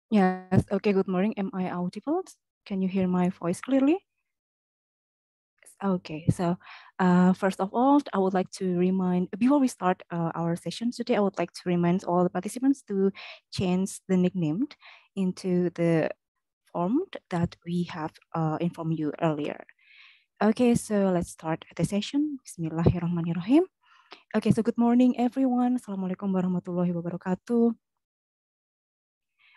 Yes, okay, good morning. Am I audible? Can you hear my voice clearly? Okay, so first of all, I would like to remind, before we start our session today, I would like to remind all the participants to change the nickname into the form that we have informed you earlier. Okay, so let's start the session. Bismillahirrahmanirrahim. Okay, so good morning, everyone. Assalamualaikum warahmatullahi wabarakatuh.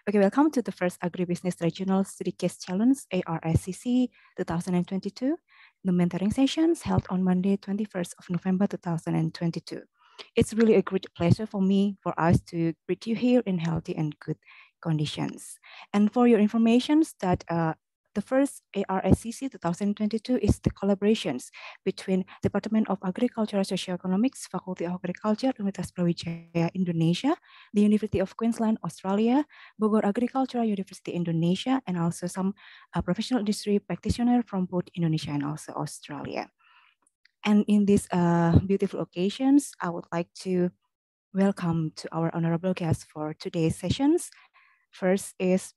Okay, welcome to the first Agribusiness Regional Study Case Challenge, ARSCC 2022, the mentoring sessions held on Monday, 21st of November 2022. It's really a great pleasure for me, for us to greet you here in healthy and good conditions. And for your information, that the first ARSCC 2022 is the collaborations between Department of Agriculture and Socioeconomics, Faculty of Agriculture, Universitas Brawijaya Indonesia, the University of Queensland, Australia, Bogor Agricultural University Indonesia, and also some professional industry practitioner from both Indonesia and also Australia. And in these beautiful occasions, I would like to welcome to our honorable guests for today's sessions. First is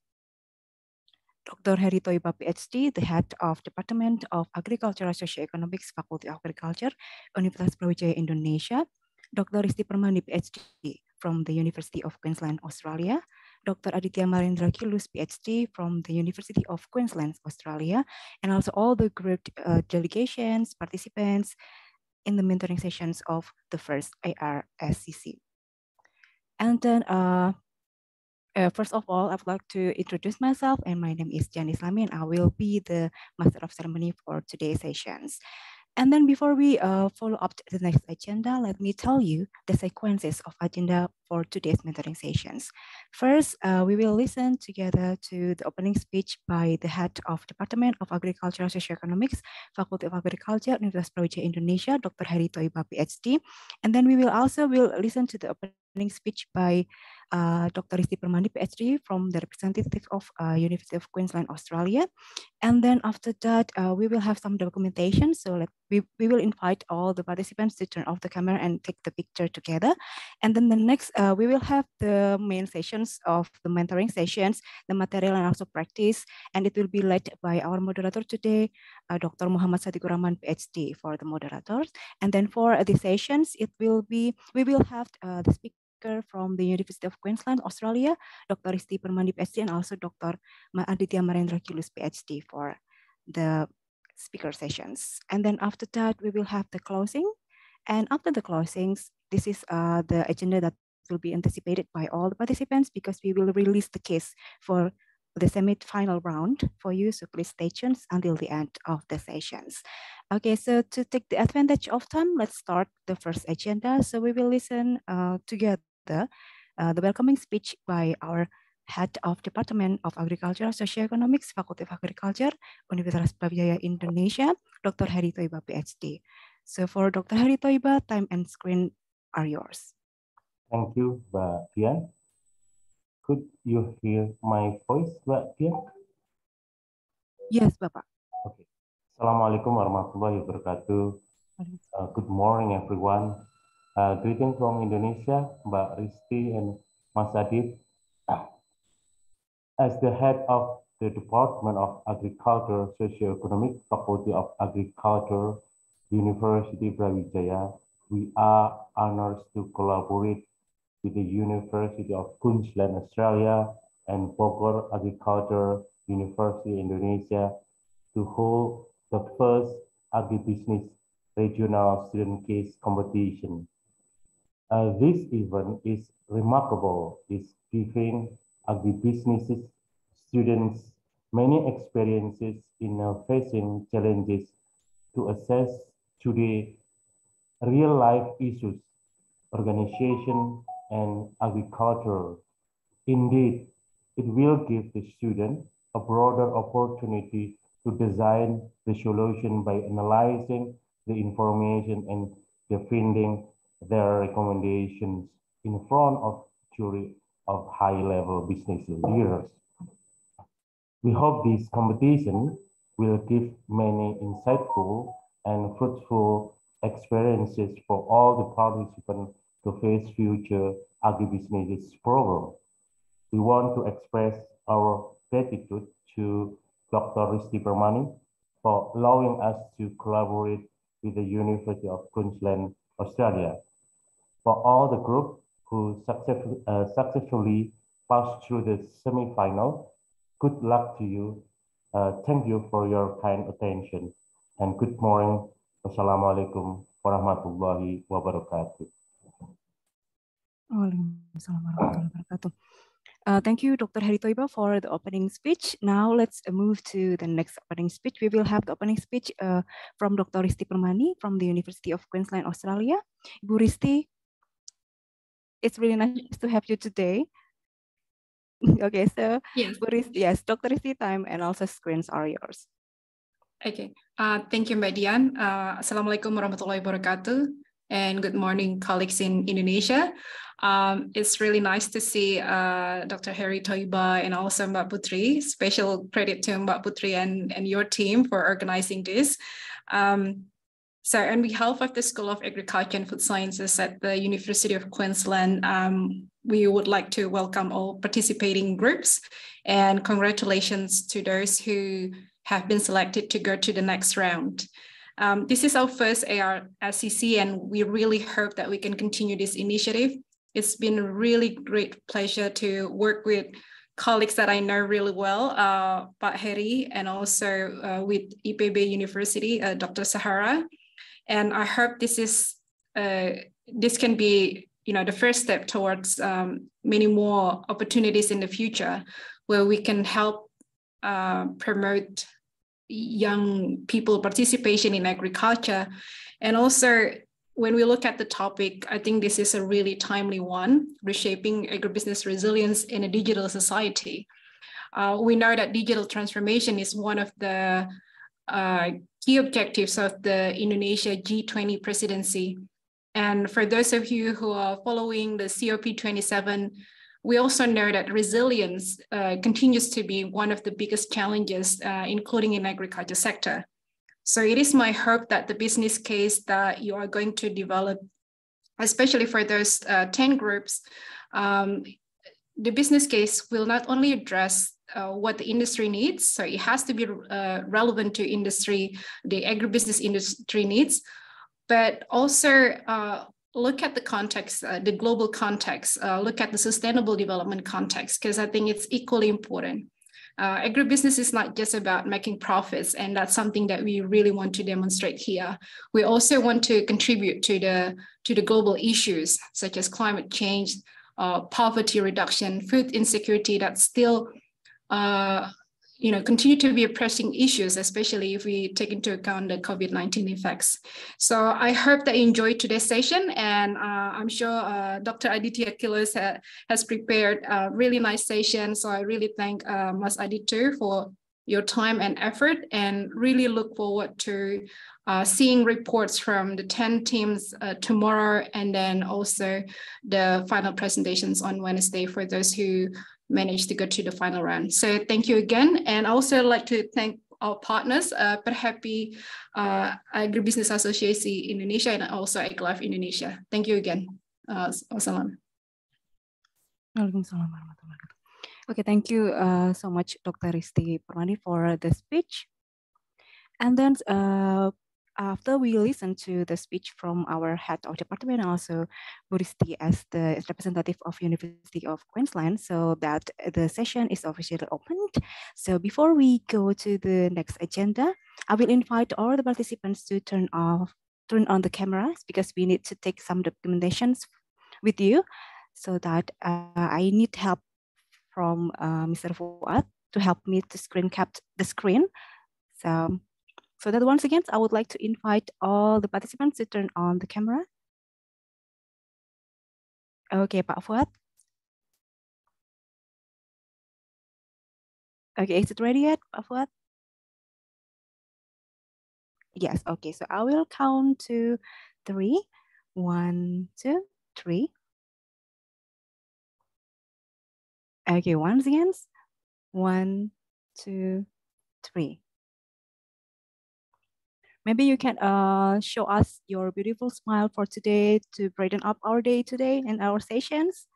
Dr. Heri Toiba, PhD, the head of Department of Agricultural Socioeconomics, Faculty of Agriculture, Universitas Brawijaya Indonesia. Dr. Risti Permandi, PhD, from the University of Queensland, Australia. Dr. Aditya Marendra Kilus, PhD, from the University of Queensland, Australia. And also all the group delegations, participants in the mentoring sessions of the first ARSCC. And then first of all, I would like to introduce myself, and my name is Jan Islami, and I will be the Master of Ceremony for today's sessions. And then before we follow up the next agenda, let me tell you the sequences of agenda for today's mentoring sessions. First, we will listen together to the opening speech by the head of Department of Agricultural Socioeconomics, Faculty of Agriculture, Universitas Brawijaya Indonesia, Dr. Heri Toiba, PhD. And then we will also listen to the opening speech by Dr. Risti Permandi, PhD, from the representative of University of Queensland, Australia. And then after that, we will have some documentation. So we will invite all the participants to turn off the camera and take the picture together. And then the next, we will have the main sessions of the mentoring sessions, the material and also practice. And it will be led by our moderator today, Dr. Muhammad Sadiqur Rahman, PhD, for the moderators. And then for the sessions, we will have the speaker from the University of Queensland, Australia, Dr. Risti Permandi, PhD, and also Dr. Aditya Marendra Kilus, PhD, for the speaker sessions. And then after that, we will have the closing. And after the closings, this is the agenda that will be anticipated by all the participants, because we will release the case for the semi-final round for you. So please stay tuned until the end of the sessions. Okay, so to take the advantage of time, let's start the first agenda. So we will listen together the welcoming speech by our Head of Department of Agriculture, Socioeconomics, Faculty of Agriculture, Universitas Brawijaya Indonesia, Dr. Heri Toiba, PhD. So for Dr. Heri Toiba, time and screen are yours. Thank you, Mbak Dian. Could you hear my voice, Mbak Dian? Yes, Bapak. Okay. Assalamualaikum warahmatullahi wabarakatuh. Good morning, everyone. Greeting from Indonesia, Mbak Risti and Mas Adit. As the head of the Department of Agriculture, Socioeconomic, Faculty of Agriculture, University Brawijaya, we are honored to collaborate with the University of Queensland, Australia, and Bogor Agriculture University, Indonesia, to hold the first agribusiness regional student case competition. This event is remarkable, is giving agribusiness students many experiences in facing challenges to assess today real-life issues, organization, and agriculture. Indeed, it will give the student a broader opportunity to design the solution by analyzing the information and defending their recommendations in front of jury of high-level business leaders. We hope this competition will give many insightful and fruitful experiences for all the participants to face future agribusiness problems. We want to express our gratitude to Dr. Risti Permani for allowing us to collaborate with the University of Queensland, Australia. For all the group who successfully passed through the semi-final, good luck to you. Thank you for your kind attention. And good morning. Wassalamualaikum warahmatullahi wabarakatuh. Waalaikumsalam warahmatullahi wabarakatuh. Thank you, Dr. Heri Thoiba, for the opening speech. Now let's move to the next opening speech. We will have the opening speech from Dr. Risti Permani from the University of Queensland, Australia. Ibu Risti, it's really nice to have you today. Okay, so yes, yes, Dr. Risti, time and also screens are yours. Okay, thank you, Mbak Dian. Assalamualaikum warahmatullahi wabarakatuh, and good morning, colleagues in Indonesia. It's really nice to see Dr. Heri Thoiba and also Mbak Putri. Special credit to Mbak Putri and your team for organizing this. So on behalf of the School of Agriculture and Food Sciences at the University of Queensland, we would like to welcome all participating groups and congratulations to those who have been selected to go to the next round. This is our first ARSCC, and we really hope that we can continue this initiative. It's been a really great pleasure to work with colleagues that I know really well, Pak Heri, and also with IPB University, Dr. Sahara. And I hope this can be, the first step towards many more opportunities in the future, where we can help promote young people participation in agriculture. And also, when we look at the topic, I think this is a really timely one, reshaping agribusiness resilience in a digital society. We know that digital transformation is one of the key objectives of the Indonesia G20 presidency. And for those of you who are following the COP27, we also know that resilience continues to be one of the biggest challenges, including in agriculture sector. So it is my hope that the business case that you are going to develop, especially for those 10 groups, the business case will not only address what the industry needs, so it has to be relevant to industry, the agribusiness industry needs, but also look at the context, the global context, look at the sustainable development context, because I think it's equally important. Agribusiness is not just about making profits, and that's something that we really want to demonstrate here. We also want to contribute to the global issues such as climate change, poverty reduction, food insecurity that still continue to be pressing issues, especially if we take into account the COVID-19 effects. So I hope that you enjoyed today's session, and I'm sure Dr. Aditya Kilos has prepared a really nice session. So I really thank Mas Aditya for your time and effort, and really look forward to seeing reports from the 10 teams tomorrow, and then also the final presentations on Wednesday for those who managed to go to the final round. So thank you again. And I also like to thank our partners, Perhappy Agribusiness Associasi Indonesia, and also AgLife Indonesia. Thank you again. Wassalam. Waalaikumsalam warahmatullahi wabarakatuh. Okay, thank you so much, Dr. Risti Permani, for the speech. And then after we listen to the speech from our head of department and also Bu Risti as the representative of University of Queensland, so that the session is officially opened. So before we go to the next agenda, I will invite all the participants to turn on the cameras, because we need to take some documentations with you, so that I need help from Mr. Fuad to help me to screen cap the screen. So that once again, I would like to invite all the participants to turn on the camera. Okay, Pak Fuad. Okay, is it ready yet, Pak Fuad? Yes, okay, so I will count to 3. 1, 2, 3. Okay, once again. 1, 2, 3. Maybe you can show us your beautiful smile for today to brighten up our day today and our sessions.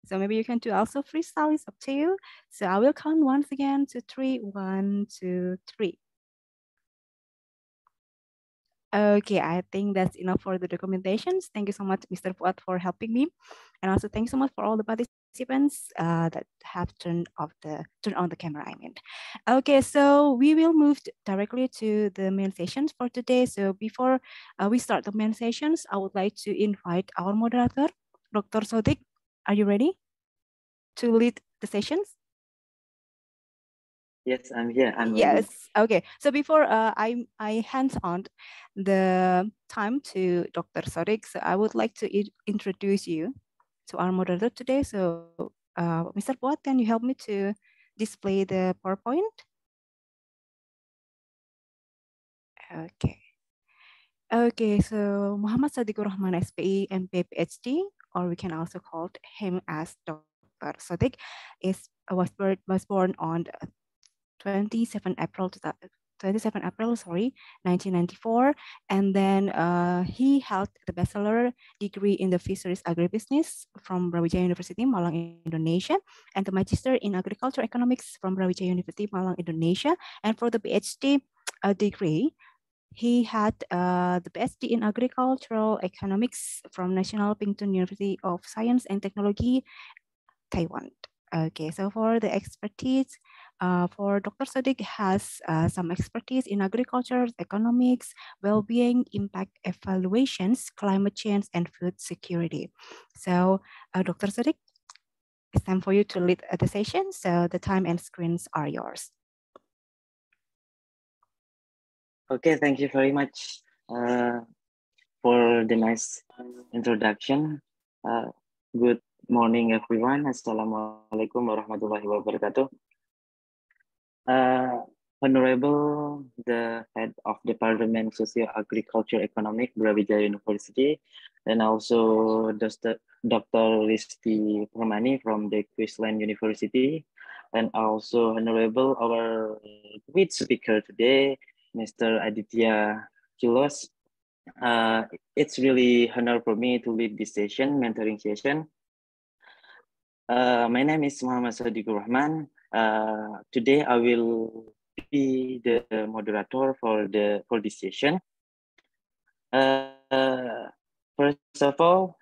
So maybe you can do also freestyle, it's up to you. So I will count once again to 3, 1, 2, 3. Okay, I think that's enough for the documentations. Thank you so much, Mr. Fuad, for helping me. And also thank you so much for all the participants that have turned on the camera, I mean. Okay, so we will move directly to the main sessions for today. So before we start the main sessions, I would like to invite our moderator, Dr. Sodik. Are you ready to lead the sessions? Yes, I'm here. I'm yes. ready. Okay. So before I hand on the time to Dr. Sodik, so I would like to introduce you to our moderator today. So Mr. Fuad, can you help me to display the PowerPoint? Okay. Okay, so Muhammad Sadiqur Rahman SPE MP PhD, or we can also call him as Dr. Sodik, was born on 27 April 1994, and then he held the bachelor degree in the fisheries agribusiness from Brawijaya University, Malang, Indonesia, and the magister in agriculture economics from Brawijaya University, Malang, Indonesia. And for the PhD degree, he had the PhD in agricultural economics from National Pingtung University of Science and Technology, Taiwan. Okay, so for the expertise, for Dr. Sodik has some expertise in agriculture, economics, well-being, impact evaluations, climate change, and food security. So Dr. Sodik, it's time for you to lead the session. So the time and screens are yours. Okay, thank you very much for the nice introduction. Good morning, everyone. Assalamualaikum warahmatullahi wabarakatuh. Honorable the head of Department Socio-Agriculture Economic, Brawijaya University, and also Dr. Risti Permani from the Queensland University, and also Honorable our lead speaker today, Mr. Aditya Kilos. It's really honor for me to lead this session, mentoring session. My name is Muhammad Sadiqur Rahman. Today I will be the moderator for this session. First of all,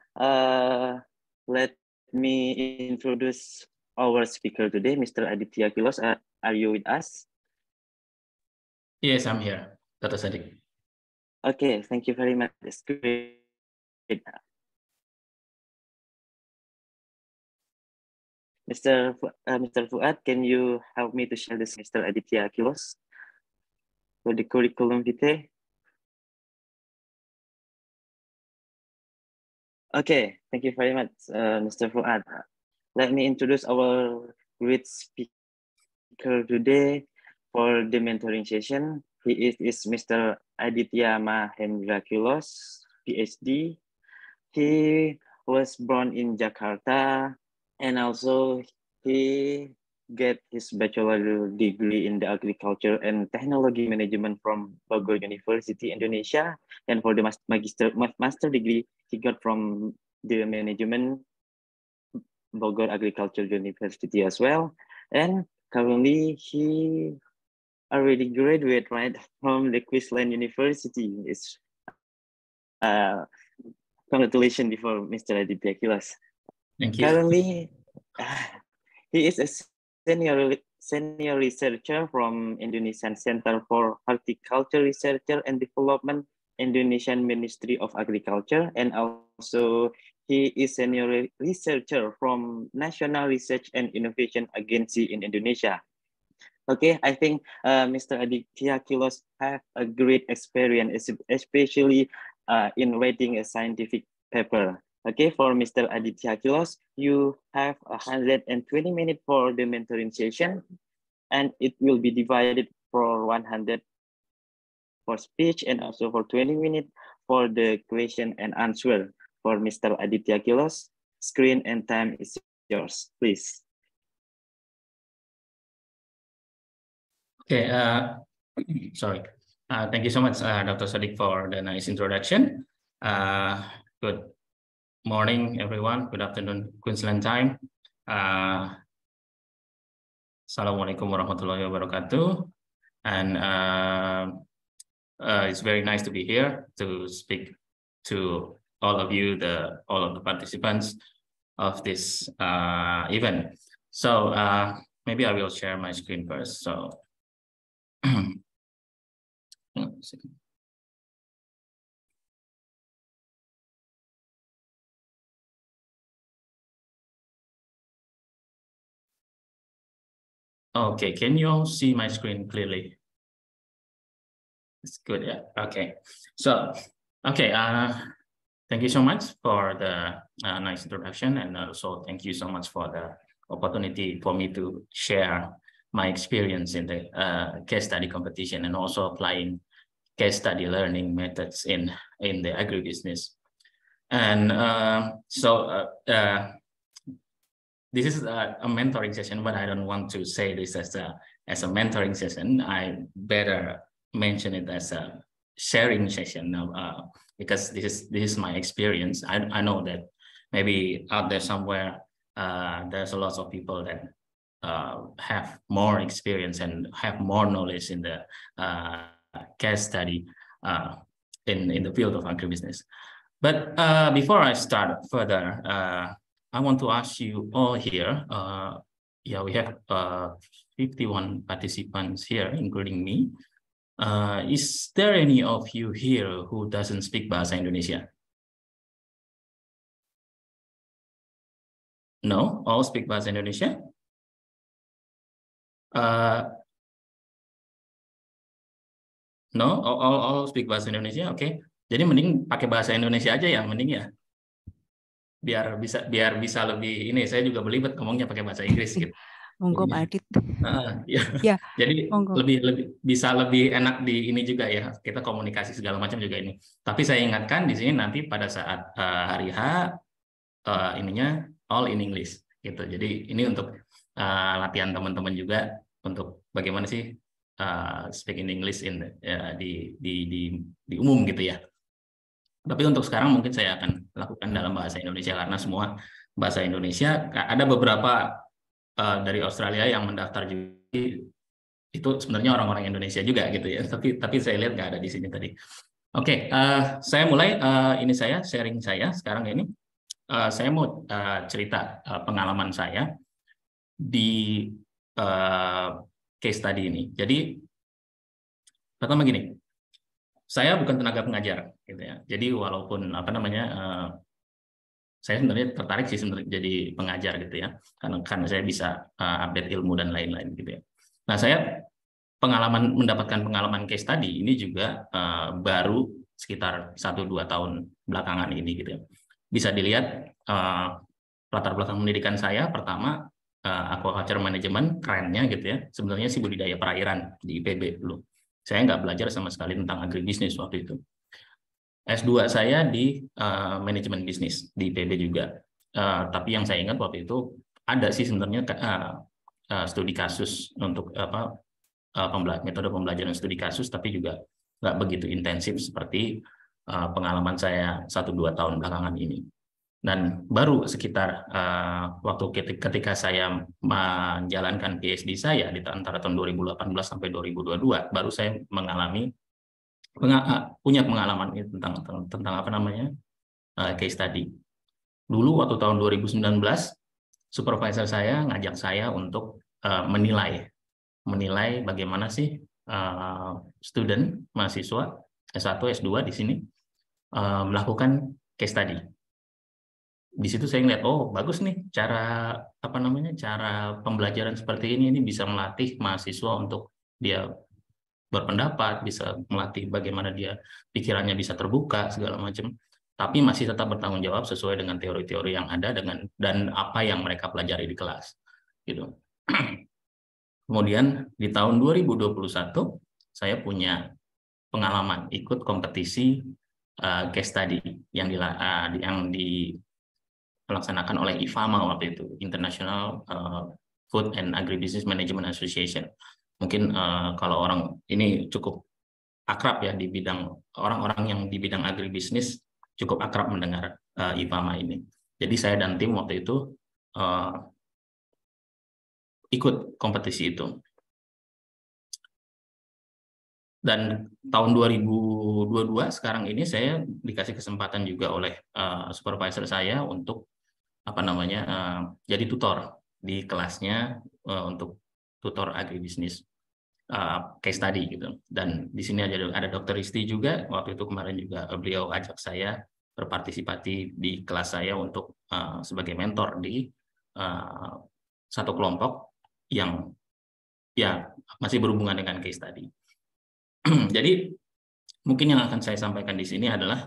let me introduce our speaker today, Mr. Aditya Kilos. Are you with us? Yes, I'm here, Dr. Sadiq. Okay, thank you very much. It's great. Mr. Fuad, can you help me to share this, Mr. Aditya Kilos, for the curriculum vitae? Okay, thank you very much, Mr. Fuad. Let me introduce our great speaker today for the mentoring session. He is Mr. Aditya Mahendra Kilos, PhD. He was born in Jakarta, and also he get his bachelor degree in the agriculture and technology management from Bogor University, Indonesia. And for the master degree, he got from the management Bogor Agriculture University as well. And currently he already graduated right from the Queensland University. It's congratulations before Mr. Aditya Kilos. Thank you. Currently, he is a senior researcher from Indonesian Center for Horticulture Research and Development, Indonesian Ministry of Agriculture, and also he is senior researcher from National Research and Innovation Agency in Indonesia. Okay, I think Mr. Aditya Kilos have a great experience, especially in writing a scientific paper. Okay, for Mr. Aditya Kilos, you have 120 minutes for the mentoring session, and it will be divided for 100 for speech and also for 20 minutes for the question and answer. For Mr. Aditya Kilos, screen and time is yours, please. Okay, sorry. Thank you so much, Dr. Sadiq, for the nice introduction. Good morning, everyone. Good afternoon, Queensland time. Assalamualaikum warahmatullahi wabarakatuh. And it's very nice to be here to speak to all of you, all of the participants of this event. So maybe I will share my screen first. So, okay, can you all see my screen clearly? It's good, yeah. Okay, so okay. Thank you so much for the nice introduction, and also thank you so much for the opportunity for me to share my experience in the case study competition and also applying case study learning methods in the agribusiness. And this is a mentoring session, but I don't want to say this as a mentoring session. I better mention it as a sharing session because this is my experience. I know that maybe out there somewhere there's a lot of people that have more experience and have more knowledge in the case study in the field of agribusiness. But before I start further, I want to ask you all here. Yeah, we have 51 participants here, including me. Is there any of you here who doesn't speak Bahasa Indonesia? No, all speak Bahasa Indonesia? No, all speak Bahasa Indonesia. Oke, jadi mending pakai Bahasa Indonesia aja ya, mending ya. Biar bisa lebih ini. Saya juga belibet ngomongnya pakai bahasa Inggris gitu. Monggo Pak Adit. Ya. Jadi lebih bisa lebih enak di ini juga ya, kita komunikasi segala macam juga ini. Tapi saya ingatkan di sini nanti pada saat hari H ininya all in English gitu. Jadi ini untuk latihan teman-teman juga untuk bagaimana sih speak in English di umum gitu ya. Tapi untuk sekarang mungkin saya akan lakukan dalam bahasa Indonesia karena semua bahasa Indonesia. Ada beberapa dari Australia yang mendaftar juga, itu sebenarnya orang-orang Indonesia juga gitu ya. Tapi saya lihat nggak ada di sini tadi. Oke, saya mulai ini saya sharing saya sekarang ini. Saya mau cerita pengalaman saya di case study ini. Jadi pertama gini. Saya bukan tenaga pengajar, gitu ya. Jadi walaupun saya sebenarnya tertarik sih sebenarnya jadi pengajar gitu ya, karena saya bisa update ilmu dan lain-lain gitu ya. Nah saya mendapatkan pengalaman case study ini juga baru sekitar 1-2 tahun belakangan ini gitu ya. Bisa dilihat latar belakang pendidikan saya pertama aquaculture management, kerennya gitu ya. Sebenarnya sih budidaya perairan di IPB dulu. Saya nggak belajar sama sekali tentang agribisnis waktu itu. S2 saya di manajemen bisnis di IPB juga. Tapi yang saya ingat waktu itu ada sih sebenarnya studi kasus untuk metode pembelajaran studi kasus, tapi juga nggak begitu intensif seperti pengalaman saya 1-2 tahun belakangan ini. Dan baru sekitar waktu ketika saya menjalankan PhD saya di antara tahun 2018 sampai 2022, baru saya punya pengalaman ini tentang case study. Dulu waktu tahun 2019, supervisor saya ngajak saya untuk menilai bagaimana sih mahasiswa S1, S2 di sini melakukan case study. Di situ saya ngeliat, oh bagus nih cara pembelajaran seperti ini bisa melatih mahasiswa untuk dia berpendapat, bisa melatih bagaimana dia pikirannya bisa terbuka segala macam, tapi masih tetap bertanggung jawab sesuai dengan teori-teori yang ada dan apa yang mereka pelajari di kelas gitu. Kemudian di tahun 2021 saya punya pengalaman ikut kompetisi case study yang dilaksanakan oleh IFAMA waktu itu, International Food and Agribusiness Management Association. Mungkin kalau orang ini cukup akrab ya di bidang orang-orang yang di bidang agribisnis cukup akrab mendengar IFAMA ini. Jadi saya dan tim waktu itu ikut kompetisi itu. Dan tahun 2022 sekarang ini saya dikasih kesempatan juga oleh supervisor saya untuk jadi tutor di kelasnya untuk tutor agribisnis case study gitu. Dan di sini ada Dr. Risti juga, waktu itu kemarin juga beliau ajak saya berpartisipasi di kelas saya untuk sebagai mentor di satu kelompok yang ya masih berhubungan dengan case study. Jadi mungkin yang akan saya sampaikan di sini adalah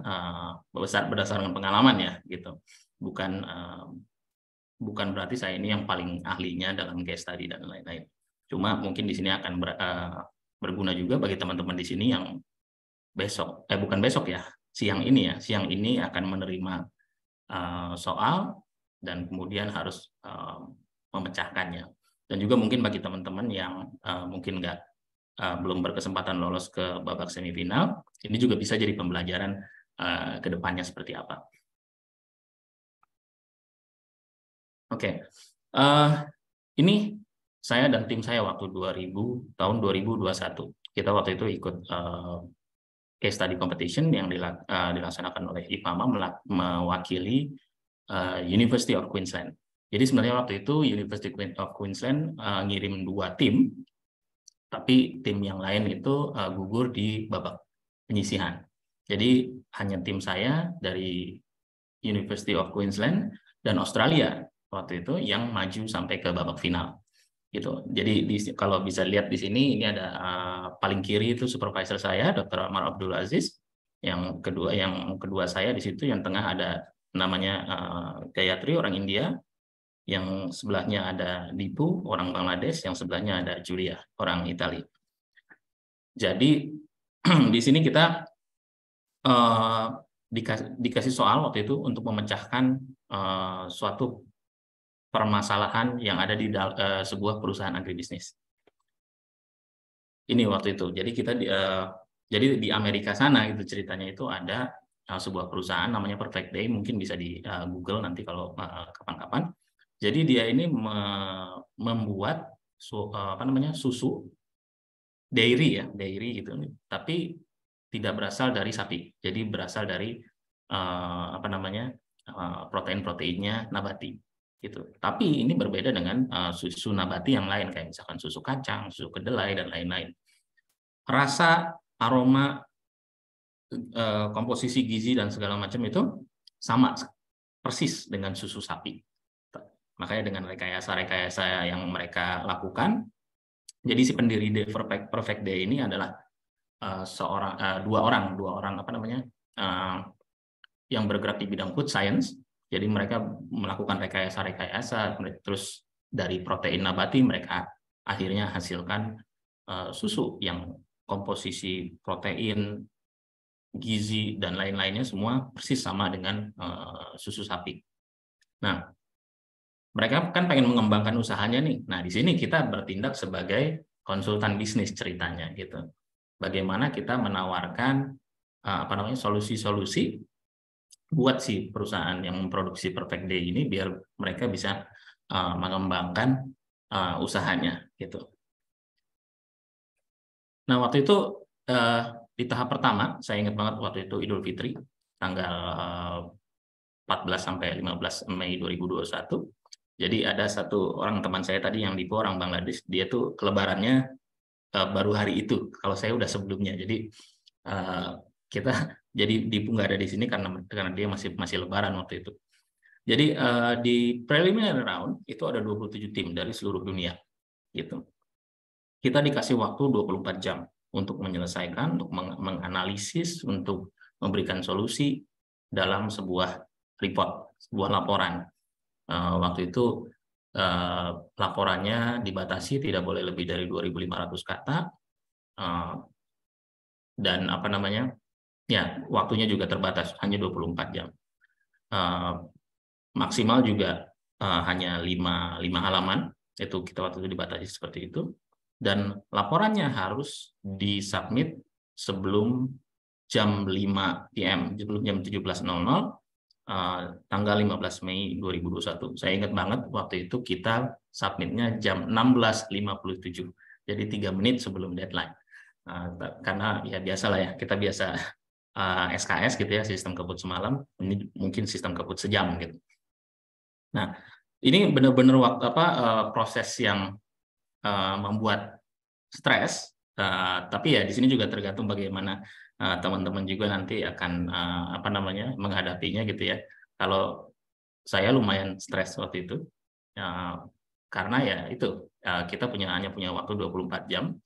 berdasarkan pengalaman ya gitu. Bukan berarti saya ini yang paling ahlinya dalam case study dan lain-lain. Cuma mungkin di sini akan berguna juga bagi teman-teman di sini yang siang ini akan menerima soal dan kemudian harus memecahkannya. Dan juga mungkin bagi teman-teman yang mungkin belum berkesempatan lolos ke babak semifinal, ini juga bisa jadi pembelajaran ke depannya seperti apa. Oke. Ini saya dan tim saya waktu tahun 2021. Kita waktu itu ikut case study competition yang dilaksanakan oleh IPAMA mewakili University of Queensland. Jadi sebenarnya waktu itu University of Queensland ngirim 2 tim, tapi tim yang lain itu gugur di babak penyisihan. Jadi hanya tim saya dari University of Queensland dan Australia waktu itu yang maju sampai ke babak final. Gitu. Jadi kalau bisa lihat di sini, ini ada paling kiri itu supervisor saya, Dr. Amar Abdul Aziz. Yang kedua saya di situ, yang tengah ada namanya Gayatri, orang India. Yang sebelahnya ada Dipu, orang Bangladesh. Yang sebelahnya ada Julia, orang Italia. Jadi di sini kita dikasih soal waktu itu untuk memecahkan suatu permasalahan yang ada di sebuah perusahaan agribisnis. Ini waktu itu. Jadi kita jadi di Amerika sana itu ceritanya itu ada sebuah perusahaan namanya Perfect Day, mungkin bisa di Google nanti kalau kapan-kapan. Jadi dia ini membuat susu dairy gitu, tapi tidak berasal dari sapi. Jadi berasal dari protein-proteinnya nabati gitu. Tapi ini berbeda dengan susu nabati yang lain kayak misalkan susu kacang, susu kedelai dan lain-lain. Rasa, aroma, komposisi gizi dan segala macam itu sama persis dengan susu sapi. Makanya dengan rekayasa yang mereka lakukan, jadi si pendiri Perfect Day ini adalah dua orang yang bergerak di bidang food science. Jadi mereka melakukan rekayasa, terus dari protein nabati mereka akhirnya hasilkan susu yang komposisi protein, gizi dan lain-lainnya semua persis sama dengan susu sapi. Nah, mereka kan pengen mengembangkan usahanya nih. Nah, di sini kita bertindak sebagai konsultan bisnis ceritanya gitu. Bagaimana kita menawarkan solusi-solusi buat si perusahaan yang memproduksi Perfect Day ini biar mereka bisa mengembangkan usahanya gitu. Nah, waktu itu di tahap pertama, saya ingat banget waktu itu Idul Fitri tanggal 14 sampai 15 Mei 2021. Jadi ada satu orang teman saya tadi yang Dipo, orang Bangladesh, dia tuh kelebarannya baru hari itu. Kalau saya udah sebelumnya. Jadi jadi Dipo nggak ada di sini karena dia masih lebaran waktu itu. Jadi di preliminary round itu ada 27 tim dari seluruh dunia gitu. Kita dikasih waktu 24 jam untuk menyelesaikan, untuk menganalisis, untuk memberikan solusi dalam sebuah report, sebuah laporan. Waktu itu laporannya dibatasi tidak boleh lebih dari 2.500 kata dan waktunya juga terbatas, hanya 24 jam. Maksimal juga hanya 5 halaman, itu kita waktu itu dibatasi seperti itu, dan laporannya harus disubmit sebelum jam 5 PM, sebelum jam 17.00 tanggal 15 Mei 2021. Saya ingat banget waktu itu kita submitnya jam 16.57. Jadi 3 menit sebelum deadline. Karena ya biasalah ya, kita biasa SKS gitu ya, sistem kebut semalam, ini mungkin sistem kebut sejam gitu. Nah, ini benar-benar waktu proses yang membuat stres, tapi ya di sini juga tergantung bagaimana teman-teman juga nanti akan menghadapinya gitu ya. Kalau saya lumayan stres waktu itu, karena ya itu kita hanya punya waktu 24 jam,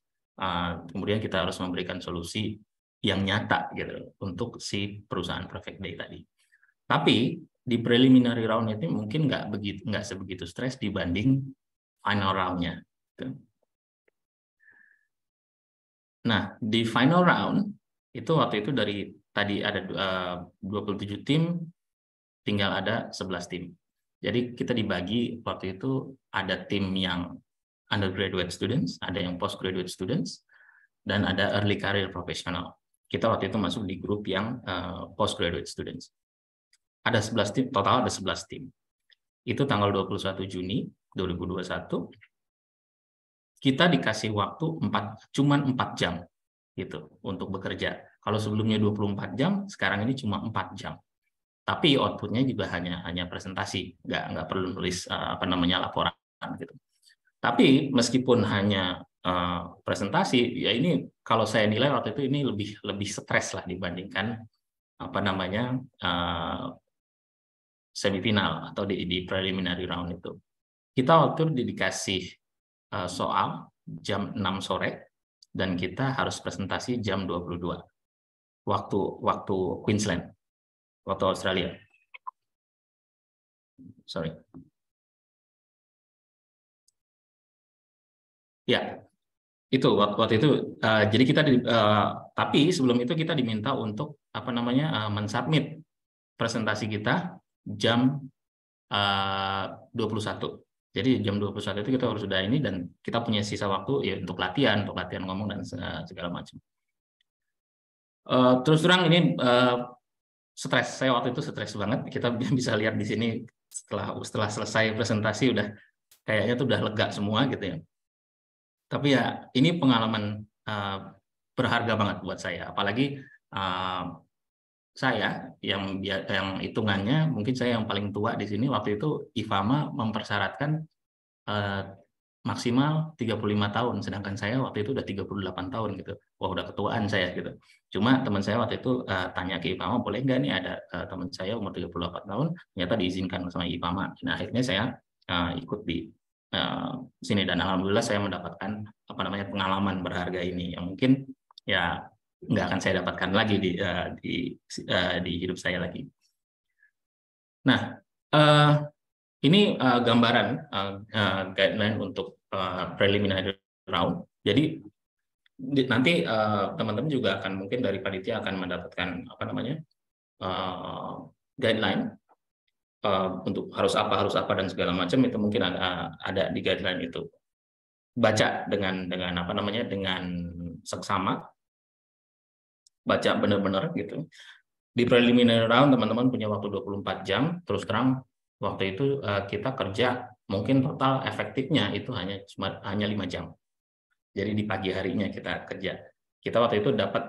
kemudian kita harus memberikan solusi yang nyata gitu untuk si perusahaan Perfect Day tadi. Tapi di preliminary round itu mungkin nggak sebegitu stres dibanding final round-nya. Gitu. Nah, di final round itu waktu itu dari tadi ada 27 tim, tinggal ada 11 tim. Jadi kita dibagi waktu itu ada tim yang undergraduate students, ada yang postgraduate students, dan ada early career professional. Kita waktu itu masuk di grup yang postgraduate students. Ada 11 tim, total ada 11 tim. Itu tanggal 21 Juni 2021. Kita dikasih waktu cuma 4 jam gitu untuk bekerja. Kalau sebelumnya 24 jam, sekarang ini cuma 4 jam. Tapi outputnya juga hanya presentasi, nggak perlu nulis laporan gitu. Tapi meskipun hanya presentasi, ya ini kalau saya nilai waktu itu ini lebih stres lah dibandingkan semifinal atau di preliminary round itu. Kita waktu itu dikasih soal jam 6 sore dan kita harus presentasi jam 22 waktu Queensland, waktu Australia. Sorry. Ya, itu waktu itu. Jadi kita tapi sebelum itu kita diminta untuk mensubmit presentasi kita jam 21. Jadi jam 21 itu kita harus sudah ini, dan kita punya sisa waktu ya untuk latihan ngomong dan segala macam. Terus terang ini stres, saya waktu itu stres banget. Kita bisa lihat di sini setelah selesai presentasi udah kayaknya tuh udah lega semua gitu ya. Tapi ya ini pengalaman berharga banget buat saya, apalagi saya yang hitungannya mungkin saya yang paling tua di sini. Waktu itu IFAMA mempersyaratkan maksimal 35 tahun, sedangkan saya waktu itu udah 38 tahun gitu. Wah, udah ketuaan saya gitu. Cuma teman saya waktu itu tanya ke IFAMA, boleh nggak nih ada teman saya umur 38 tahun, ternyata diizinkan sama IFAMA. Nah, akhirnya saya ikut di sini, dan alhamdulillah saya mendapatkan pengalaman berharga ini yang mungkin ya nggak akan saya dapatkan lagi di hidup saya lagi. Nah, ini gambaran guideline untuk preliminary round. Jadi nanti teman-teman juga akan mungkin dari panitia akan mendapatkan guideline untuk harus apa dan segala macam. Itu mungkin ada di guideline itu. Baca dengan seksama, baca benar-benar gitu. Di preliminary round teman-teman punya waktu 24 jam. Terus terang waktu itu kita kerja mungkin total efektifnya itu hanya 5 jam. Jadi di pagi harinya kita kerja. Kita waktu itu dapat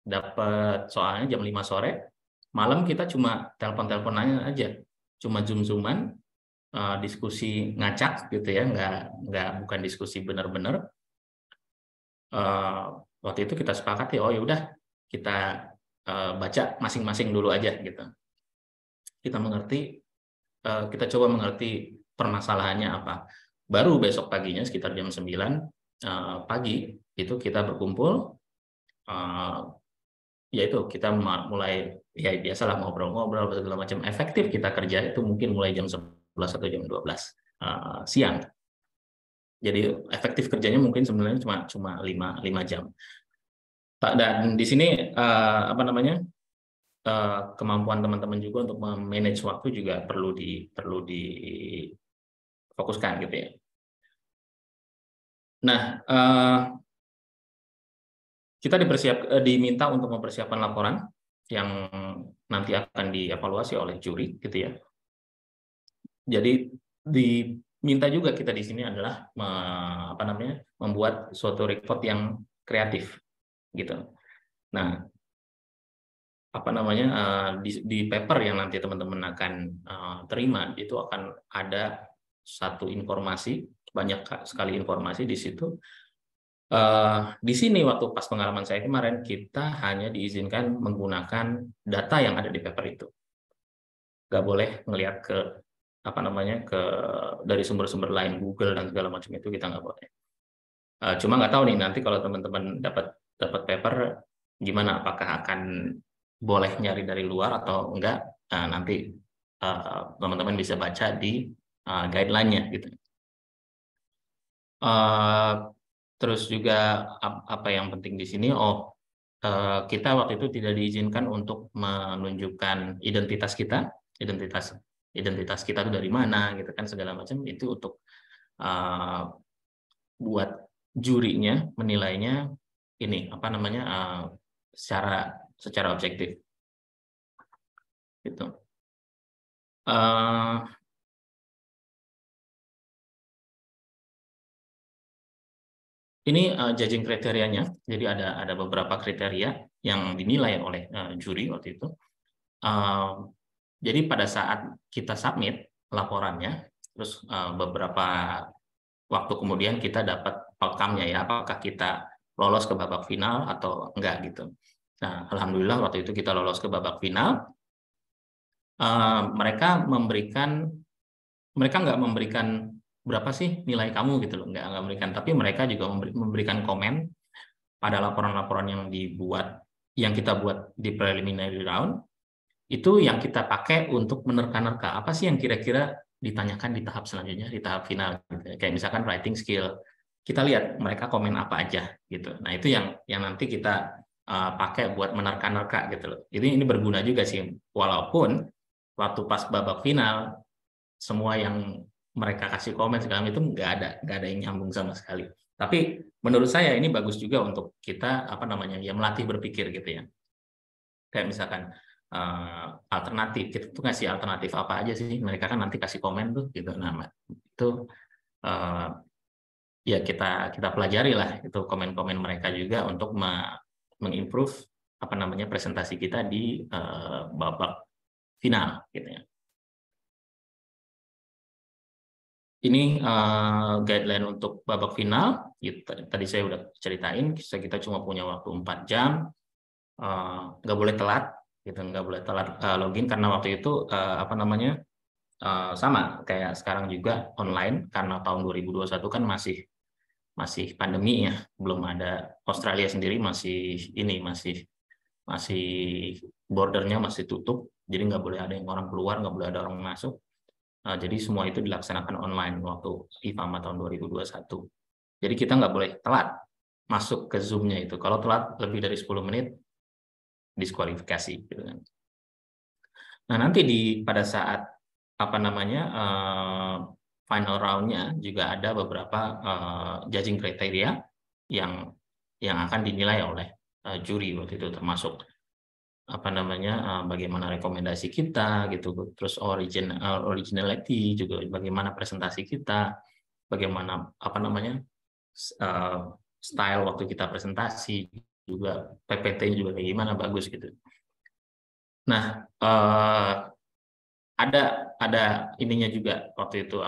dapat soalnya jam 5 sore. Malam kita cuma telepon-teleponan aja. Cuma zoom-zooman, diskusi ngacak gitu ya, bukan diskusi benar-benar. Waktu itu kita sepakati, oh ya udah kita baca masing-masing dulu aja gitu. Kita coba mengerti permasalahannya apa. Baru besok paginya sekitar jam 9 pagi itu kita berkumpul, yaitu kita mulai ya biasalah ngobrol-ngobrol segala macam. Efektif kita kerja itu mungkin mulai jam 11 atau jam 12 siang. Jadi efektif kerjanya mungkin sebenarnya cuma 5 jam. Dan di sini kemampuan teman-teman juga untuk memanage waktu juga perlu difokuskan gitu ya. Nah, kita diminta untuk mempersiapkan laporan. yang nanti akan dievaluasi oleh juri gitu ya. Jadi diminta juga kita di sini adalah membuat suatu report yang kreatif gitu. Nah, di paper yang nanti teman-teman akan terima itu akan ada satu informasi, banyak sekali informasi di situ. Di sini waktu pas pengalaman saya kemarin kita hanya diizinkan menggunakan data yang ada di paper itu. Nggak boleh ngelihat ke dari sumber-sumber lain, Google dan segala macam itu kita nggak boleh. Cuma nggak tahu nih nanti kalau teman-teman dapat paper gimana, apakah akan boleh nyari dari luar atau enggak, nanti teman-teman bisa baca di guideline-nya gitu. Terus juga apa yang penting di sini, kita waktu itu tidak diizinkan untuk menunjukkan identitas kita, identitas kita itu dari mana gitu kan, segala macam itu untuk buat jurinya menilainya ini secara objektif gitu. Ini judging kriterianya, jadi ada beberapa kriteria yang dinilai oleh juri waktu itu. Jadi pada saat kita submit laporannya, terus beberapa waktu kemudian kita dapat outcome-nya ya, apakah kita lolos ke babak final atau enggak gitu. Nah, alhamdulillah waktu itu kita lolos ke babak final. Mereka nggak memberikan berapa sih nilai kamu gitu loh, nggak memberikan, tapi mereka juga memberikan komen pada laporan-laporan yang kita buat di preliminary round, itu yang kita pakai untuk menerka-nerka apa sih yang kira-kira ditanyakan di tahap selanjutnya, di tahap final gitu. Kayak misalkan writing skill, kita lihat mereka komen apa aja gitu. Nah itu yang nanti kita pakai buat menerka-nerka gitu loh. Jadi ini berguna juga sih, walaupun waktu pas babak final semua yang mereka kasih komen segala itu nggak ada yang nyambung sama sekali. Tapi menurut saya ini bagus juga untuk kita melatih berpikir gitu ya. Kayak misalkan alternatif, kita tuh ngasih alternatif apa aja sih, mereka kan nanti kasih komen tuh gitu. Nah itu ya kita pelajari lah itu komen-komen mereka juga untuk mengimprove presentasi kita di babak final gitu ya. Ini guideline untuk babak final. Tadi saya udah ceritain, kita cuma punya waktu 4 jam, nggak boleh telat, gitu, nggak boleh telat login karena waktu itu sama kayak sekarang juga online karena tahun 2021 kan masih pandemi ya, belum ada. Australia sendiri masih bordernya masih tutup, jadi nggak boleh ada yang orang keluar, nggak boleh ada orang masuk. Jadi semua itu dilaksanakan online waktu IFAMA tahun 2021. Jadi kita nggak boleh telat masuk ke Zoom-nya itu. Kalau telat lebih dari 10 menit, diskualifikasi. Gitu kan. Nah nanti pada saat final round-nya juga ada beberapa judging kriteria yang akan dinilai oleh juri waktu itu, termasuk bagaimana rekomendasi kita gitu, terus originality juga, bagaimana presentasi kita, bagaimana style waktu kita presentasi, juga PPT juga kayak gimana, bagus gitu. Nah ada ininya juga waktu itu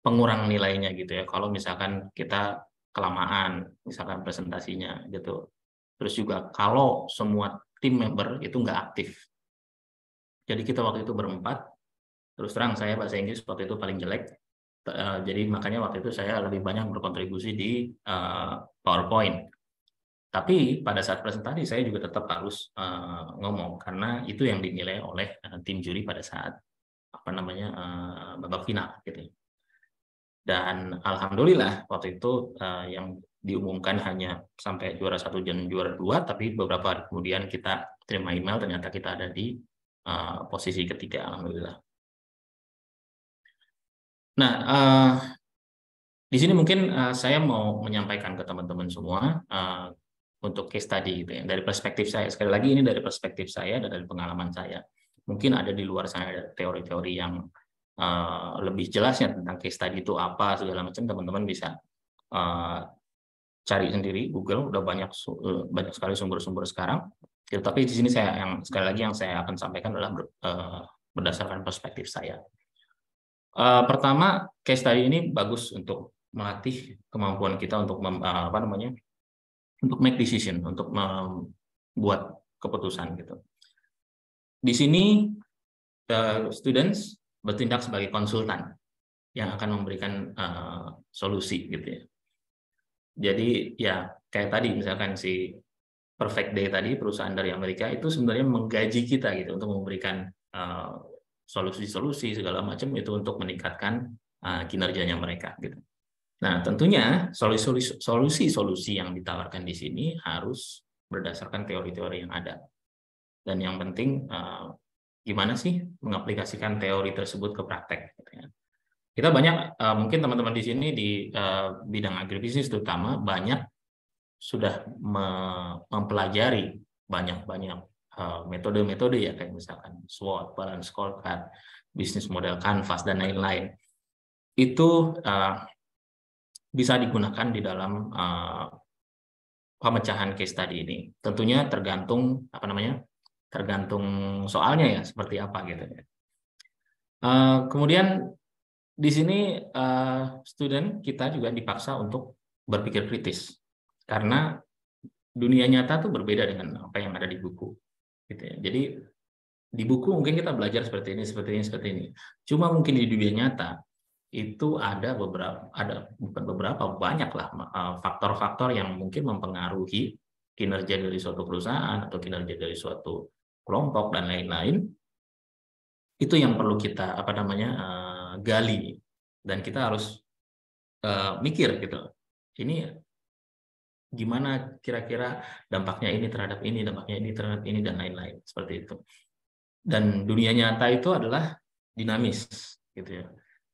pengurang nilainya gitu ya, kalau misalkan kita kelamaan misalkan presentasinya gitu. Terus juga kalau semua tim member itu nggak aktif. Jadi kita waktu itu berempat, terus terang saya bahasa Inggris waktu itu paling jelek. Jadi makanya waktu itu saya lebih banyak berkontribusi di PowerPoint. Tapi pada saat presentasi saya juga tetap harus ngomong, karena itu yang dinilai oleh tim juri pada saat babak final gitu. Dan alhamdulillah waktu itu yang diumumkan hanya sampai juara 1 dan juara 2, tapi beberapa hari kemudian kita terima email ternyata kita ada di posisi ketiga, alhamdulillah. Nah, di sini mungkin saya mau menyampaikan ke teman-teman semua, untuk case study gitu ya. Dari perspektif saya, sekali lagi ini dari perspektif saya dan dari pengalaman saya. Mungkin ada di luar sana ada teori-teori yang lebih jelasnya tentang case study itu apa segala macam, teman-teman bisa cari sendiri, Google udah banyak sekali sumber-sumber sekarang. Ya, tapi di sini sekali lagi yang saya akan sampaikan adalah berdasarkan perspektif saya. Pertama, case study ini bagus untuk melatih kemampuan kita untuk untuk make decision, untuk membuat keputusan gitu. Di sini students bertindak sebagai konsultan yang akan memberikan solusi gitu ya. Jadi ya kayak tadi misalkan si Perfect Day tadi, perusahaan dari Amerika itu sebenarnya menggaji kita gitu untuk memberikan solusi-solusi segala macam itu untuk meningkatkan kinerjanya mereka gitu. Nah, tentunya solusi-solusi yang ditawarkan di sini harus berdasarkan teori-teori yang ada. Dan yang penting gimana sih mengaplikasikan teori tersebut ke praktek gitu ya. Kita banyak mungkin teman-teman di sini di bidang agribisnis terutama banyak sudah mempelajari banyak metode-metode ya kayak misalkan SWOT, balance scorecard, bisnis model canvas dan lain-lain. Itu bisa digunakan di dalam pemecahan case study ini. Tentunya tergantung tergantung soalnya ya seperti apa gitu ya. Kemudian di sini student kita juga dipaksa untuk berpikir kritis karena dunia nyata tuh berbeda dengan apa yang ada di buku gitu ya. Jadi di buku mungkin kita belajar seperti ini. Cuma mungkin di dunia nyata itu ada banyak lah faktor-faktor yang mungkin mempengaruhi kinerja dari suatu perusahaan atau kinerja dari suatu kelompok dan lain-lain. Itu yang perlu kita gali dan kita harus mikir gitu. Ini gimana kira-kira dampaknya ini terhadap ini, dampaknya ini terhadap ini dan lain-lain seperti itu. Dan dunia nyata itu adalah dinamis gitu ya.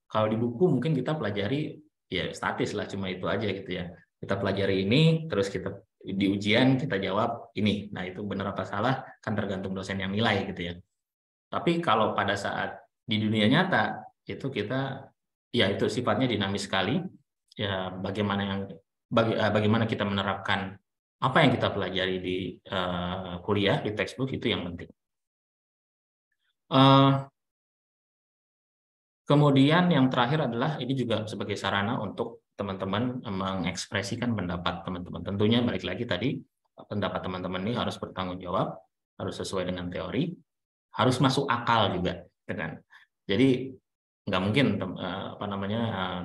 Kalau di buku mungkin kita pelajari ya statis lah, cuma itu aja gitu ya. Kita pelajari ini, terus kita di ujian kita jawab ini. Nah itu benar apa salah kan tergantung dosen yang nilai gitu ya. Tapi kalau pada saat di dunia nyata itu kita ya itu sifatnya dinamis sekali. Ya bagaimana kita menerapkan apa yang kita pelajari di kuliah di textbook itu yang penting. Kemudian yang terakhir adalah ini juga sebagai sarana untuk teman-teman mengekspresikan pendapat teman-teman. Tentunya balik lagi tadi pendapat teman-teman ini harus bertanggung jawab, harus sesuai dengan teori, harus masuk akal juga, kan? Jadi nggak mungkin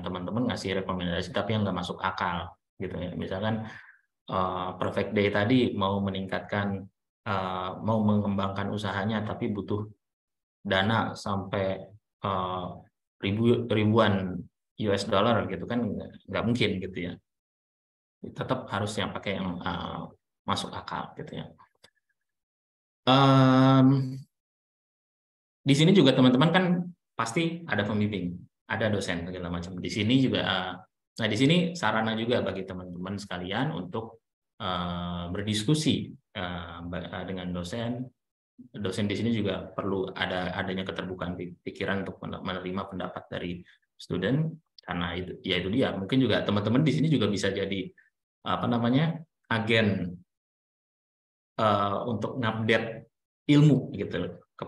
teman-teman ngasih rekomendasi tapi yang nggak masuk akal, gitu ya. Misalkan Perfect Day tadi mau meningkatkan, mau mengembangkan usahanya tapi butuh dana sampai ribuan US dollar gitu kan nggak mungkin gitu ya. Tetap harus yang pakai yang masuk akal gitu ya. Di sini juga teman-teman kan pasti ada pembimbing, ada dosen segala macam. Di sini juga, nah di sini sarana juga bagi teman-teman sekalian untuk berdiskusi dengan dosen. Dosen di sini juga perlu adanya keterbukaan pikiran untuk menerima pendapat dari student karena itu dia mungkin juga teman-teman di sini juga bisa jadi agen untuk ngupdate ilmu gitu ke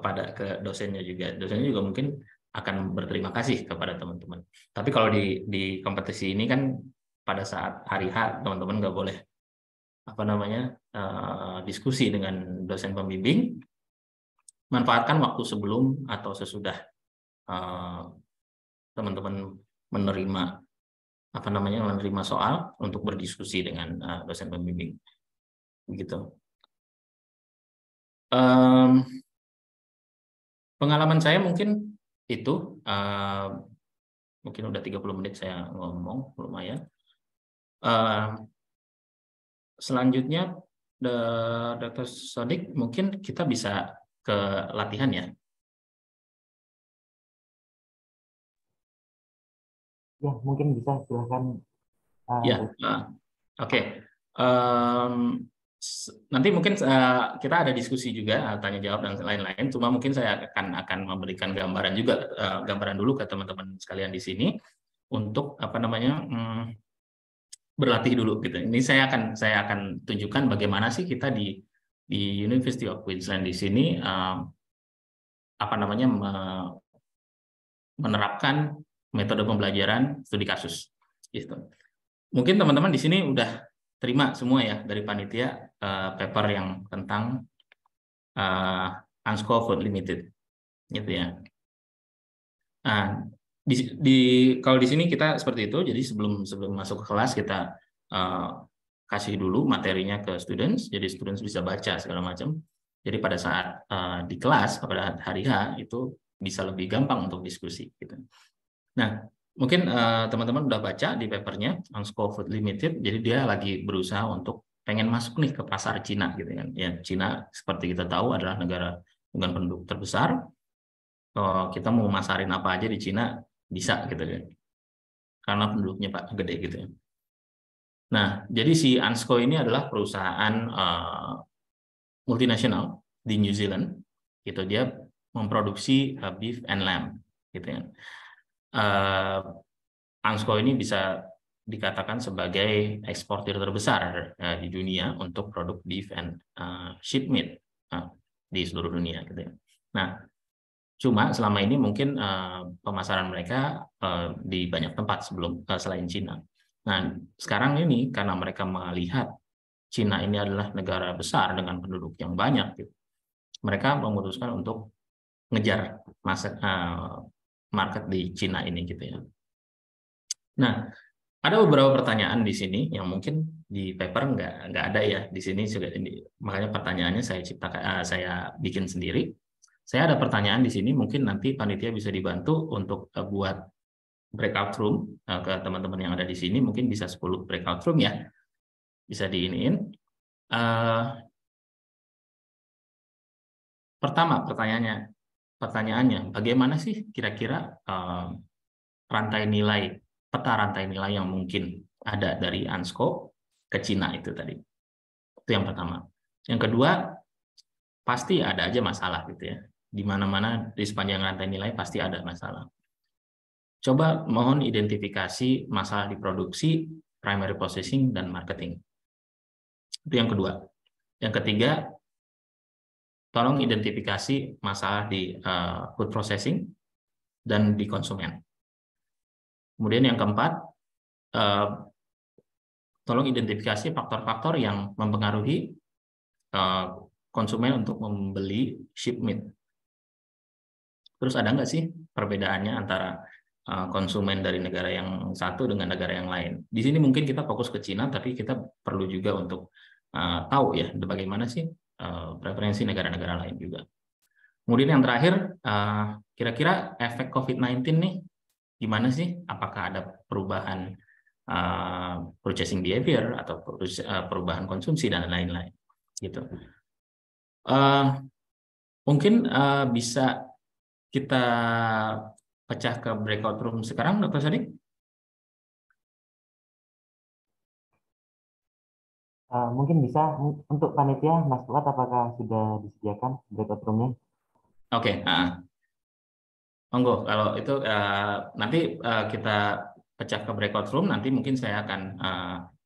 dosennya juga. Dosennya juga mungkin akan berterima kasih kepada teman-teman. Tapi kalau di kompetisi ini kan pada saat hari H teman-teman nggak boleh diskusi dengan dosen pembimbing. Manfaatkan waktu sebelum atau sesudah teman-teman menerima soal untuk berdiskusi dengan dosen pembimbing, begitu. Pengalaman saya mungkin itu mungkin udah 30 menit saya ngomong, lumayan. Selanjutnya Dr. Sodik mungkin kita bisa ke latihan ya. Ya, mungkin bisa silakan. Ya, oke. nanti mungkin kita ada diskusi juga, tanya jawab dan lain-lain. Cuma mungkin saya akan memberikan gambaran juga, gambaran dulu ke teman-teman sekalian di sini untuk apa namanya berlatih dulu gitu. Ini saya akan tunjukkan bagaimana sih kita di University of Queensland di sini apa namanya menerapkan metode pembelajaran studi kasus. Gitu. Mungkin teman-teman di sini udah terima semua ya dari panitia paper yang tentang UNSCO Food Limited, gitu ya. Nah, kalau di sini kita seperti itu. Jadi sebelum masuk ke kelas kita kasih dulu materinya ke students, jadi students bisa baca segala macam. Jadi pada saat di kelas pada hari H itu bisa lebih gampang untuk diskusi. Gitu. Nah, mungkin teman-teman udah baca di papernya UNSCO Food Limited. Jadi dia lagi berusaha untuk pengen masuk nih ke pasar Cina, gitu kan? Ya, Cina seperti kita tahu adalah negara dengan penduduk terbesar. Kita mau masarin apa aja di Cina bisa, gitu kan? Karena penduduknya gede, gitu ya. Nah, jadi si UNSCO ini adalah perusahaan multinasional di New Zealand, gitu. Dia memproduksi beef and lamb, gitu ya. UNSCO ini bisa dikatakan sebagai eksportir terbesar di dunia untuk produk beef and sheep meat di seluruh dunia, gitu ya. Nah, cuma selama ini mungkin pemasaran mereka di banyak tempat selain Cina. Nah, sekarang ini karena mereka melihat Cina ini adalah negara besar dengan penduduk yang banyak, gitu, mereka memutuskan untuk ngejar market di Cina ini, gitu ya. Nah, ada beberapa pertanyaan di sini yang mungkin di paper nggak ada ya di sini juga, makanya pertanyaannya saya bikin sendiri. Saya ada pertanyaan di sini, mungkin nanti panitia bisa dibantu untuk buat breakout room ke teman-teman yang ada di sini, mungkin bisa 10 breakout room ya, bisa diiniin. Pertama pertanyaannya, bagaimana sih kira-kira peta rantai nilai yang mungkin ada dari UNSCO ke Cina itu tadi. Itu yang pertama. Yang kedua, pasti ada aja masalah, gitu ya. Di mana-mana di sepanjang rantai nilai pasti ada masalah. Coba mohon identifikasi masalah di produksi, primary processing, dan marketing. Itu yang kedua. Yang ketiga, tolong identifikasi masalah di food processing dan di konsumen. Kemudian yang keempat, tolong identifikasi faktor-faktor yang mempengaruhi konsumen untuk membeli sheep meat. Terus ada nggak sih perbedaannya antara konsumen dari negara yang satu dengan negara yang lain? Di sini mungkin kita fokus ke Cina, tapi kita perlu juga untuk tahu ya bagaimana sih preferensi negara-negara lain juga. Kemudian yang terakhir, kira-kira efek COVID-19 nih gimana sih? Apakah ada perubahan purchasing behavior atau perubahan konsumsi dan lain-lain gitu. Mungkin bisa kita pecah ke breakout room sekarang, Dr. Sadik? Mungkin bisa untuk panitia, Mas Fuad, apakah sudah disediakan breakout room-nya? Oke, monggo. Kalau itu nanti kita pecah ke breakout room, nanti mungkin saya akan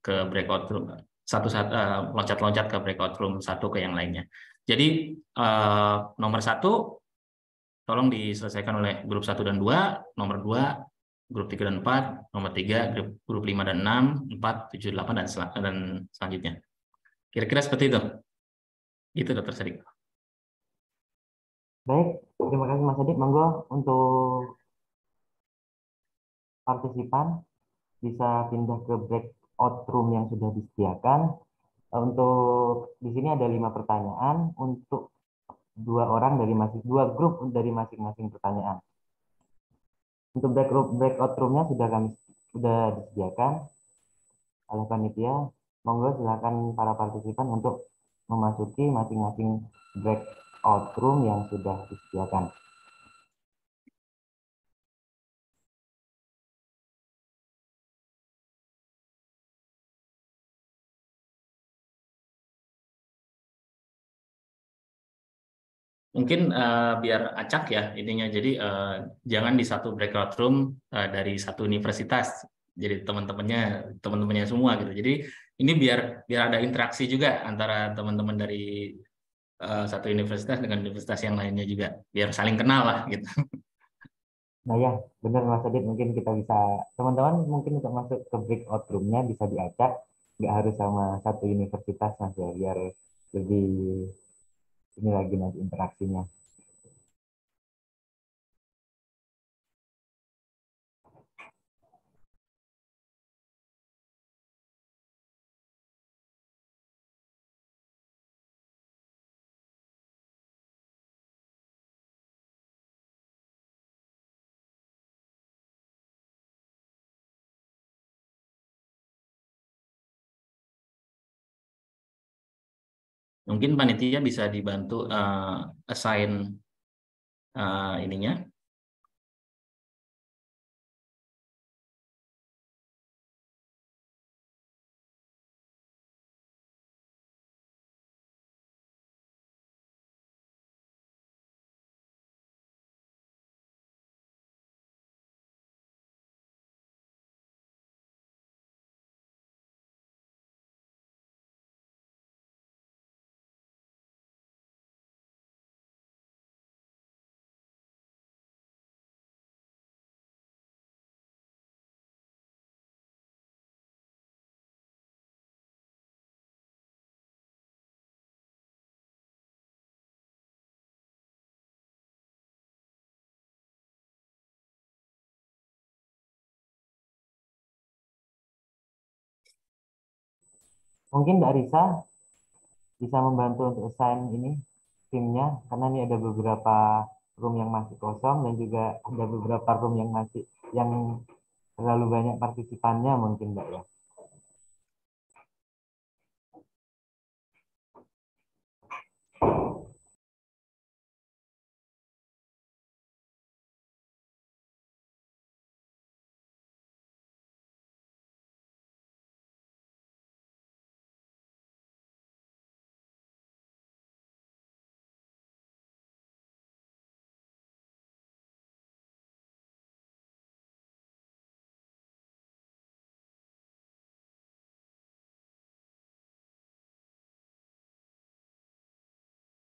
ke breakout room satu-satu, loncat-loncat ke breakout room satu ke yang lainnya. Jadi nomor 1 tolong diselesaikan oleh grup 1 dan 2, nomor 2 grup 3 dan 4, nomor 3 grup 5 dan 6, 4, 7, 8 dan selanjutnya. Kira-kira seperti itu. Gitu, Dr. Sadik. Baik, terima kasih Mas Sadik. Monggo untuk partisipan bisa pindah ke breakout room yang sudah disediakan. Untuk di sini ada 5 pertanyaan untuk 2 grup dari masing-masing pertanyaan. Untuk breakout room-nya sudah disediakan oleh panitia. Monggo silakan para partisipan untuk memasuki masing-masing breakout room yang sudah disediakan. Mungkin biar acak ya ininya. Jadi jangan di satu breakout room dari satu universitas. Jadi teman-temannya semua gitu. Jadi ini biar ada interaksi juga antara teman-teman dari satu universitas dengan universitas yang lainnya juga. Biar saling kenal lah gitu. Nah ya, benar Mas Adit, mungkin kita bisa, teman-teman mungkin untuk masuk ke breakout room-nya bisa diacak, nggak harus sama satu universitas Mas ya, biar lebih ini lagi nanti interaksinya. Mungkin panitia bisa dibantu assign ininya. Mungkin Mbak Risa bisa membantu untuk assign ini timnya, karena ini ada beberapa room yang masih kosong dan juga ada beberapa room yang terlalu banyak partisipannya mungkin Mbak ya.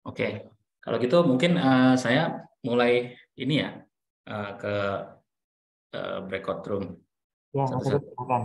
Oke, kalau gitu mungkin saya mulai ini ya ke breakout room Ya, Mas Adit, satu-satu. silakan.